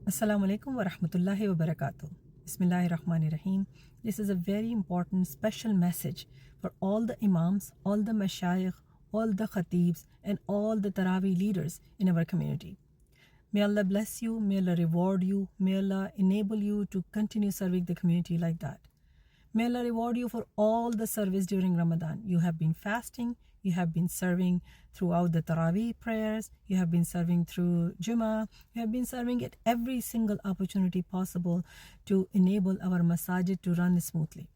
Assalamu alaikum wa rahmatullahi wa barakatuh. Bismillahir Rahmanir Rahim. This is a very important special message for all the imams, all the mashayikh, all the khatibs, and all the Taraweeh leaders in our community. May Allah bless you, may Allah reward you, may Allah enable you to continue serving the community like that. May Allah reward you for all the service during Ramadan. You have been fasting, you have been serving throughout the Taraweeh prayers, you have been serving through Jummah, you have been serving at every single opportunity possible to enable our masajid to run smoothly.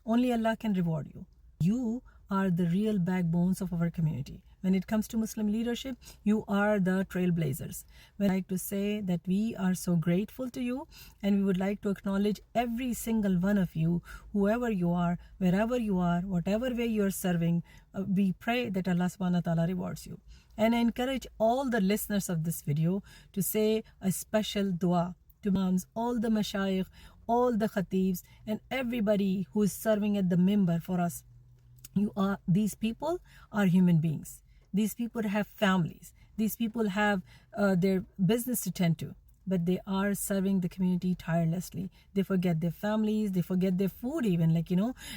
Only Allah can reward you. You are the real backbones of our community. When it comes to Muslim leadership, you are the trailblazers. We'd like to say that we are so grateful to you, and we would like to acknowledge every single one of you, whoever you are, wherever you are, whatever way you are serving. We pray that Allah subhanahu wa ta'ala rewards you. And I encourage all the listeners of this video to say a special dua to imams, all the mashayikh, all the khatibs, and everybody who is serving at the minbar for us. These people are human beings. These people have families. These people have their business to tend to, but they are serving the community tirelessly. They forget their families. They forget their food even.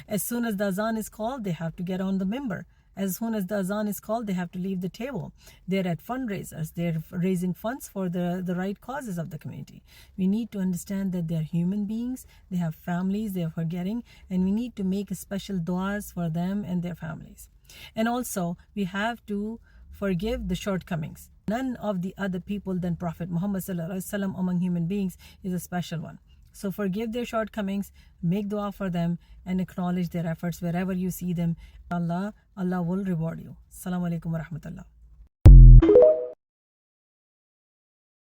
As soon as the azan is called, they have to get on the minbar. As soon as the azan is called, they have to leave the table. They're at fundraisers. They're raising funds for the right causes of the community. We need to understand that they're human beings. They have families they're forgetting, and we need to make special du'as for them and their families. And also, we have to forgive the shortcomings. None of the other people than Prophet Muhammad ﷺ among human beings is a special one. So forgive their shortcomings, make dua for them, and acknowledge their efforts wherever you see them. Allah will reward you. Assalamu alaikum wa rahmatullah.